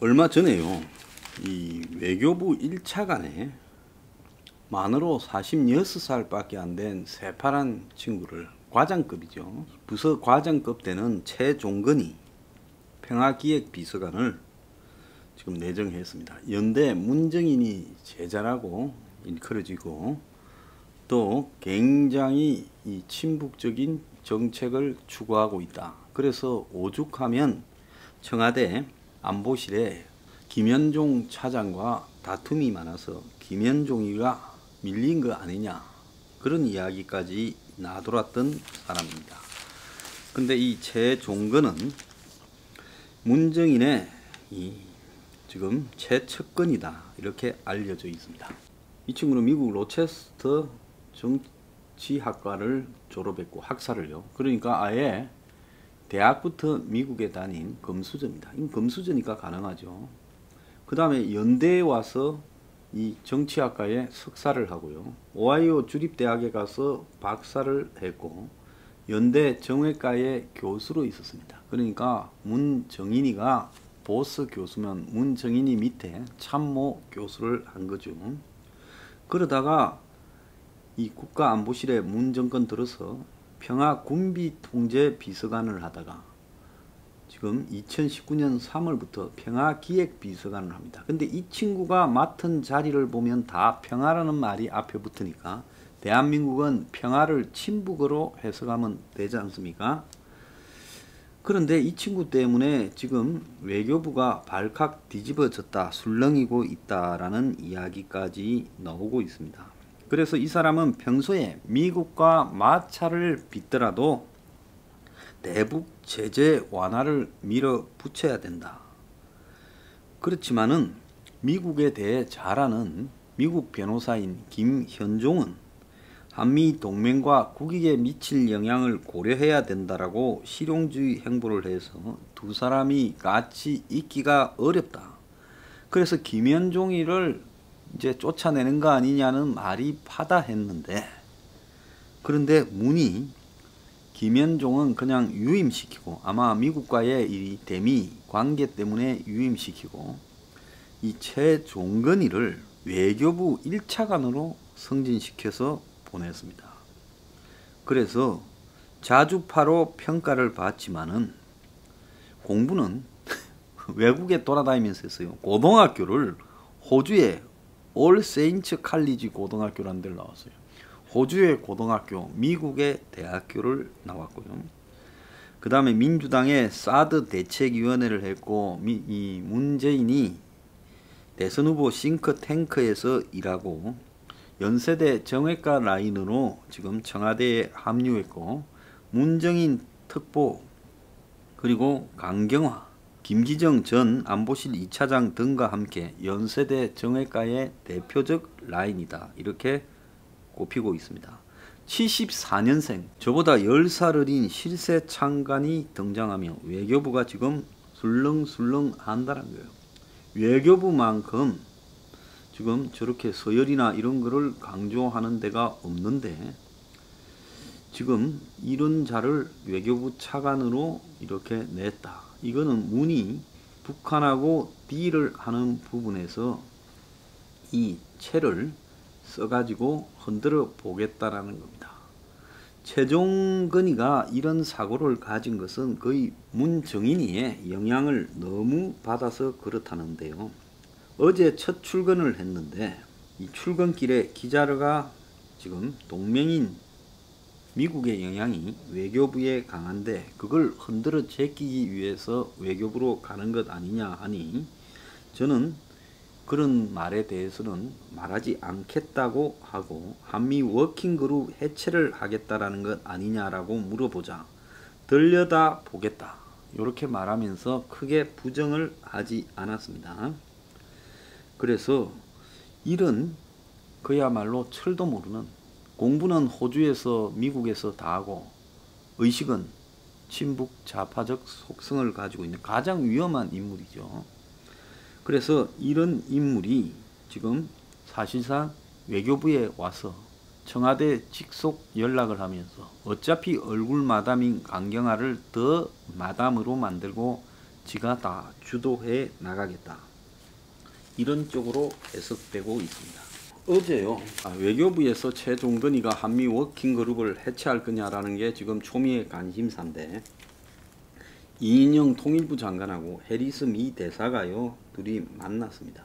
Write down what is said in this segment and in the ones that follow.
얼마 전에요, 이 외교부 1차관에 만으로 46살밖에 안 된 새파란 친구를, 과장급이죠. 부서 과장급 되는 최종근이 평화기획비서관을 지금 내정했습니다. 연대 문정인이 제자라고 일컬어지고 또 굉장히 이 친북적인 정책을 추구하고 있다. 그래서 오죽하면 청와대 안보실에 김현종 차장과 다툼이 많아서 김현종이가 밀린 거 아니냐, 그런 이야기까지 나돌았던 사람입니다. 근데 이 최종근은 문정인의 지금 최측근이다, 이렇게 알려져 있습니다. 이 친구는 미국 로체스터 정치학과를 졸업했고 학사를요. 그러니까 아예 대학부터 미국에 다닌 금수저입니다. 금수저니까 가능하죠. 그 다음에 연대에 와서 이 정치학과에 석사를 하고요. 오하이오 주립대학에 가서 박사를 했고 연대 정외과의 교수로 있었습니다. 그러니까 문정인이가 보스 교수면 문정인이 밑에 참모 교수를 한 거죠. 그러다가 이 국가안보실에 문정권 들어서 평화군비통제비서관을 하다가 지금 2019년 3월부터 평화기획비서관을 합니다. 근데 이 친구가 맡은 자리를 보면 다 평화라는 말이 앞에 붙으니까 대한민국은 평화를 친북으로 해석하면 되지 않습니까? 그런데 이 친구 때문에 지금 외교부가 발칵 뒤집어졌다, 술렁이고 있다라는 이야기까지 나오고 있습니다. 그래서 이 사람은 평소에 미국과 마찰을 빚더라도 대북 제재 완화를 밀어붙여야 된다. 그렇지만은 미국에 대해 잘 아는 미국 변호사인 김현종은 한미 동맹과 국익에 미칠 영향을 고려해야 된다라고 실용주의 행보를 해서 두 사람이 같이 있기가 어렵다. 그래서 김현종이를 이제 쫓아내는 거 아니냐는 말이 파다했는데, 그런데 문이 김현종은 그냥 유임시키고, 아마 미국과의 이 대미 관계 때문에 유임시키고, 이 최종근이를 외교부 1차관으로 승진시켜서 보냈습니다. 그래서 자주파로 평가를 받지만은 공부는 외국에 돌아다니면서 했어요. 고등학교를 호주의 올 세인츠 칼리지 고등학교라는 데를 나왔어요. 호주의 고등학교, 미국의 대학교를 나왔고요. 그 다음에 민주당의 사드 대책위원회를 했고, 이 문재인이 대선 후보 싱크탱크에서 일하고 연세대 정외과 라인으로 지금 청와대에 합류했고, 문정인 특보 그리고 강경화, 김기정 전 안보실 2차장 등과 함께 연세대 정외과의 대표적 라인이다, 이렇게 꼽히고 있습니다. 74년생, 저보다 10살 어린 실세 창간이 등장하며 외교부가 지금 술렁술렁 한다는 거예요. 외교부만큼 지금 저렇게 서열이나 이런 거를 강조하는 데가 없는데 지금 이런 자를 외교부 차관으로 이렇게 냈다. 이거는 문이 북한하고 딜을 하는 부분에서 이 채를 써가지고 흔들어 보겠다라는 겁니다. 최종근이가 이런 사고를 가진 것은 거의 문정인이의 영향을 너무 받아서 그렇다는데요. 어제 첫 출근을 했는데 이 출근길에 기자가 지금 동맹인 미국의 영향이 외교부에 강한데 그걸 흔들어 제끼기 위해서 외교부로 가는 것 아니냐 하니, 저는 그런 말에 대해서는 말하지 않겠다고 하고 한미 워킹그룹 해체를 하겠다라는 것 아니냐라고 물어보자 들여다 보겠다, 이렇게 말하면서 크게 부정을 하지 않았습니다. 그래서 이런 그야말로 철도 모르는, 공부는 호주에서 미국에서 다 하고 의식은 친북 좌파적 속성을 가지고 있는 가장 위험한 인물이죠. 그래서 이런 인물이 지금 사실상 외교부에 와서 청와대 직속 연락을 하면서 어차피 얼굴 마담인 강경화를 더 마담으로 만들고 지가 다 주도해 나가겠다. 이런 쪽으로 해석되고 있습니다. 어제요, 외교부에서 최종건이가 한미 워킹그룹을 해체할 거냐라는 게 지금 초미의 관심사인데, 이인영 통일부 장관하고 해리스 미 대사가요 둘이 만났습니다.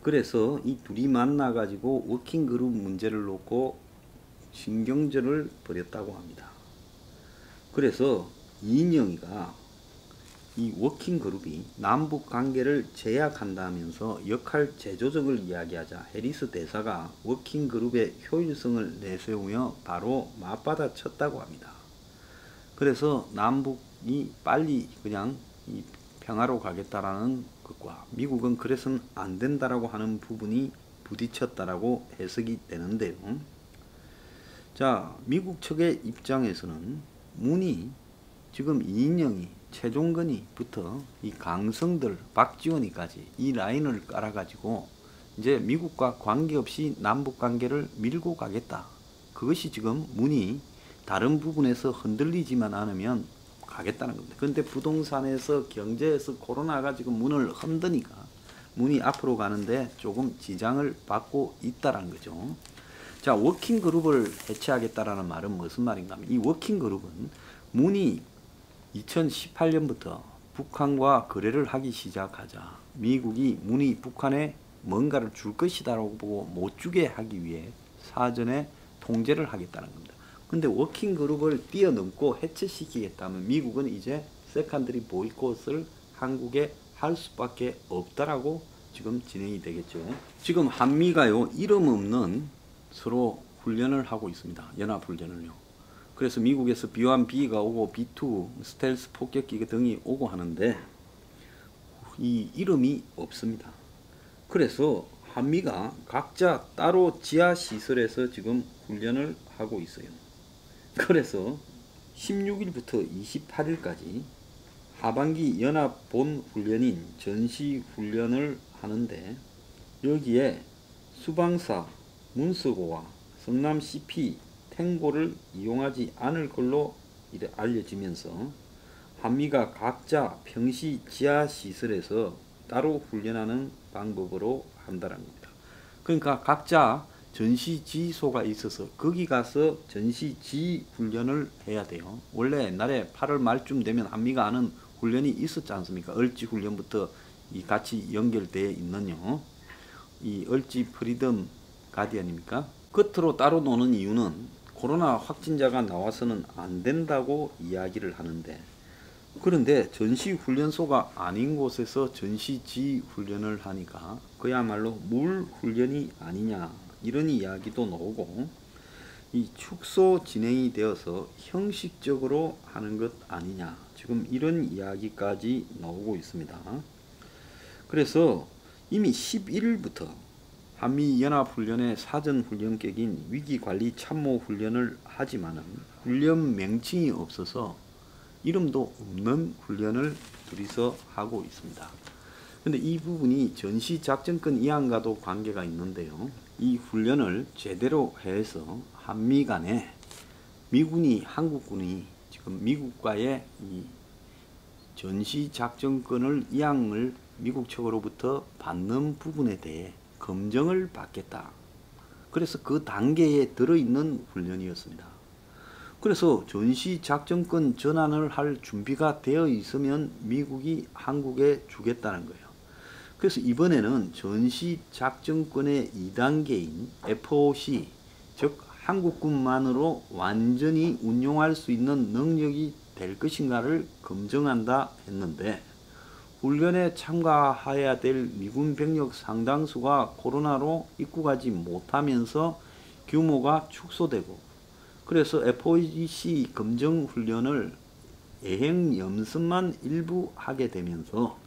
그래서 이 둘이 만나가지고 워킹그룹 문제를 놓고 신경전을 벌였다고 합니다. 그래서 이인영이가 이 워킹그룹이 남북 관계를 제약한다면서 역할 재조정을 이야기하자 해리스 대사가 워킹그룹의 효율성을 내세우며 바로 맞받아쳤다고 합니다. 그래서 남북이 빨리 그냥 이 평화로 가겠다라는 것과 미국은 그래서는 안 된다라고 하는 부분이 부딪혔다라고 해석이 되는데요. 자, 미국 측의 입장에서는 문이 지금 이인영이 최종건이부터 이 강성들 박지원이까지 이 라인을 깔아가지고 이제 미국과 관계없이 남북 관계를 밀고 가겠다. 그것이 지금 문이 다른 부분에서 흔들리지만 않으면 가겠다는 겁니다. 그런데 부동산에서 경제에서 코로나가 지금 문을 흔드니까 문이 앞으로 가는데 조금 지장을 받고 있다는 거죠. 자, 워킹그룹을 해체하겠다라는 말은 무슨 말인가 하면 이 워킹그룹은 문이 2018년부터 북한과 거래를 하기 시작하자 미국이 문이 북한에 뭔가를 줄 것이다라고 보고 못 주게 하기 위해 사전에 통제를 하겠다는 겁니다. 근데 워킹그룹을 뛰어넘고 해체시키겠다면 미국은 이제 세컨드리 보이콧을 한국에 할 수밖에 없다라고 지금 진행이 되겠죠. 지금 한미가요 이름 없는 서로 훈련을 하고 있습니다. 연합훈련을요. 그래서 미국에서 B1B가 오고 B2 스텔스 폭격기 등이 오고 하는데 이 이름이 없습니다. 그래서 한미가 각자 따로 지하시설에서 지금 훈련을 하고 있어요. 그래서 16일부터 28일까지 하반기 연합 본 훈련인 전시훈련을 하는데 여기에 수방사 문서고와 성남 CP 탱고를 이용하지 않을 걸로 알려지면서 한미가 각자 평시 지하시설에서 따로 훈련하는 방법으로 한다는 겁니다. 그러니까 각자 전시지소가 있어서 거기 가서 전시지 훈련을 해야 돼요. 원래 옛날에 8월 말쯤 되면 한미가 하는 훈련이 있었지 않습니까? 얼지 훈련부터 이 같이 연결되어 있는요. 이 얼지 프리덤 가디언입니까? 겉으로 따로 노는 이유는 코로나 확진자가 나와서는 안 된다고 이야기를 하는데, 그런데 전시훈련소가 아닌 곳에서 전시지 훈련을 하니까 그야말로 물 훈련이 아니냐 이런 이야기도 나오고, 이 축소 진행이 되어서 형식적으로 하는 것 아니냐 지금 이런 이야기까지 나오고 있습니다. 그래서 이미 11일부터 한미연합훈련의 사전훈련격인 위기관리참모훈련을 하지만은 훈련 명칭이 없어서 이름도 없는 훈련을 둘이서 하고 있습니다. 그런데 이 부분이 전시작전권 이항과도 관계가 있는데요. 이 훈련을 제대로 해서 한미 간에 미군이 한국군이 지금 미국과의 이 전시작전권을 이항을 미국 측으로부터 받는 부분에 대해 검증을 받겠다. 그래서 그 단계에 들어있는 훈련이었습니다. 그래서 전시작전권 전환을 할 준비가 되어 있으면 미국이 한국에 주겠다는 거예요. 그래서 이번에는 전시작전권의 2단계인 FOC, 즉 한국군만으로 완전히 운용할 수 있는 능력이 될 것인가를 검증한다 했는데, 훈련에 참가해야 될 미군 병력 상당수가 코로나로 입국하지 못하면서 규모가 축소되고, 그래서 FOC 검증 훈련을 예행 연습만 일부 하게 되면서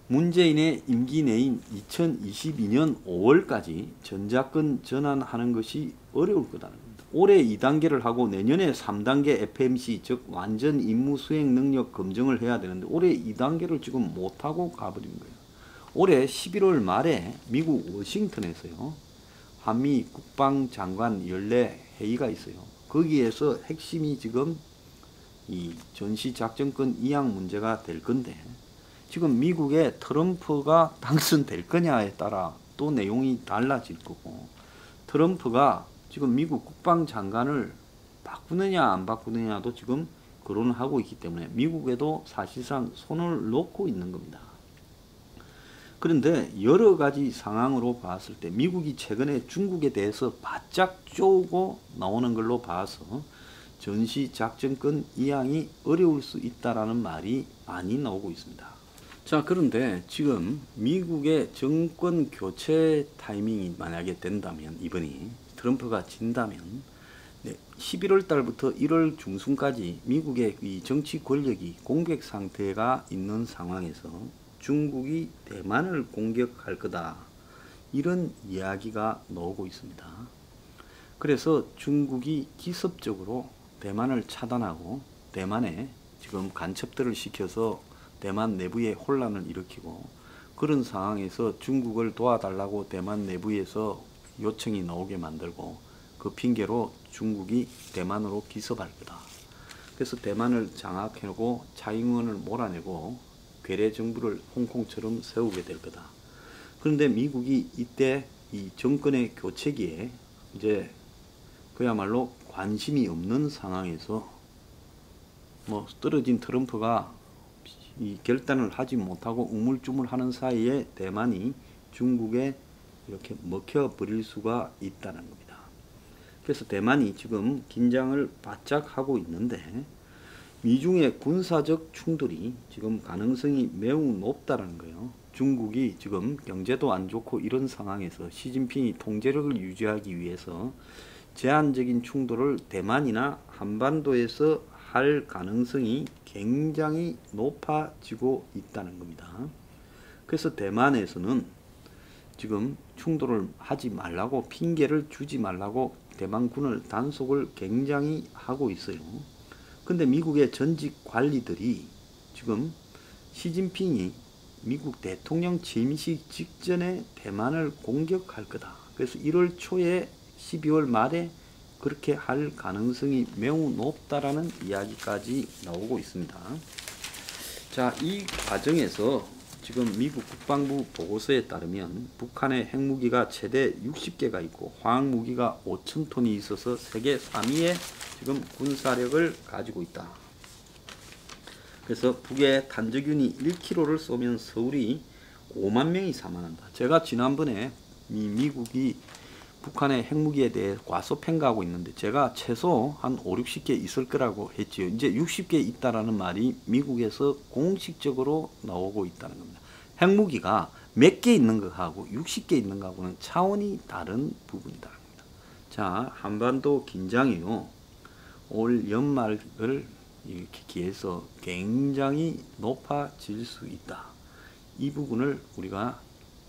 문재인의 임기 내인 2022년 5월까지 전작권 전환하는 것이 어려울 거다는 겁니다. 올해 2단계를 하고 내년에 3단계 FMC, 즉 완전 임무 수행 능력 검증을 해야 되는데 올해 2단계를 지금 못하고 가버린 거예요. 올해 11월 말에 미국 워싱턴에서요, 한미 국방장관 연례 회의가 있어요. 거기에서 핵심이 지금 이 전시작전권 이양 문제가 될 건데, 지금 미국의 트럼프가 당선될 거냐에 따라 또 내용이 달라질 거고, 트럼프가 지금 미국 국방장관을 바꾸느냐 안 바꾸느냐도 지금 거론을 하고 있기 때문에 미국에도 사실상 손을 놓고 있는 겁니다. 그런데 여러 가지 상황으로 봤을 때 미국이 최근에 중국에 대해서 바짝 쪼고 나오는 걸로 봐서 전시작전권 이양이 어려울 수 있다라는 말이 많이 나오고 있습니다. 자, 그런데 지금 미국의 정권 교체 타이밍이 만약에 된다면, 이번이 트럼프가 진다면 11월 달부터 1월 중순까지 미국의 이 정치 권력이 공백 상태가 있는 상황에서 중국이 대만을 공격할 거다, 이런 이야기가 나오고 있습니다. 그래서 중국이 기습적으로 대만을 차단하고 대만에 지금 간첩들을 시켜서 대만 내부에 혼란을 일으키고, 그런 상황에서 중국을 도와달라고 대만 내부에서 요청이 나오게 만들고, 그 핑계로 중국이 대만으로 기습할 거다. 그래서 대만을 장악해놓고 차이잉원을 몰아내고 괴뢰 정부를 홍콩처럼 세우게 될 거다. 그런데 미국이 이때 이 정권의 교체기에 이제 그야말로 관심이 없는 상황에서 떨어진 트럼프가 이 결단을 하지 못하고 우물쭈물하는 사이에 대만이 중국에 이렇게 먹혀버릴 수가 있다는 겁니다. 그래서 대만이 지금 긴장을 바짝 하고 있는데, 미중의 군사적 충돌이 지금 가능성이 매우 높다는 거예요. 중국이 지금 경제도 안 좋고 이런 상황에서 시진핑이 통제력을 유지하기 위해서 제한적인 충돌을 대만이나 한반도에서 할 가능성이 굉장히 높아지고 있다는 겁니다. 그래서 대만에서는 지금 충돌을 하지 말라고, 핑계를 주지 말라고 대만군을 단속을 굉장히 하고 있어요. 근데 미국의 전직 관리들이 지금 시진핑이 미국 대통령 취임식 직전에 대만을 공격할 거다, 그래서 1월 초에 12월 말에 그렇게 할 가능성이 매우 높다라는 이야기까지 나오고 있습니다. 자, 이 과정에서 지금 미국 국방부 보고서에 따르면 북한의 핵무기가 최대 60개가 있고 화학무기가 5,000톤이 있어서 세계 3위의 지금 군사력을 가지고 있다. 그래서 북에 탄저균이 1kg를 쏘면 서울이 5만 명이 사망한다. 제가 지난번에 미국이 북한의 핵무기에 대해 과소평가하고 있는데, 제가 최소 한 5, 60개 있을 거라고 했지요. 이제 60개 있다라는 말이 미국에서 공식적으로 나오고 있다는 겁니다. 핵무기가 몇 개 있는 거하고 60개 있는 거하고는 차원이 다른 부분이다. 자, 한반도 긴장이요, 올 연말을 이렇게 기해서 굉장히 높아질 수 있다. 이 부분을 우리가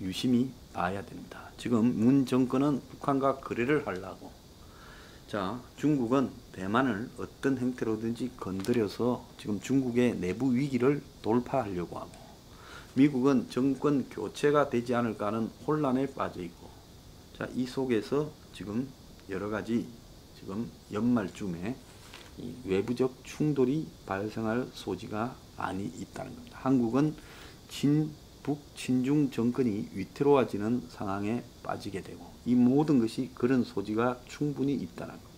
유심히 봐야 됩니다. 지금 문 정권은 북한과 거래를 하려고, 자, 중국은 대만을 어떤 형태로든지 건드려서 지금 중국의 내부 위기를 돌파하려고 하고, 미국은 정권 교체가 되지 않을까 하는 혼란에 빠져 있고, 자, 이 속에서 지금 여러 가지 지금 연말쯤에 이 외부적 충돌이 발생할 소지가 많이 있다는 겁니다. 한국은 북 친중 정권이 위태로워지는 상황에 빠지게 되고, 이 모든 것이 그런 소지가 충분히 있다는 겁니다.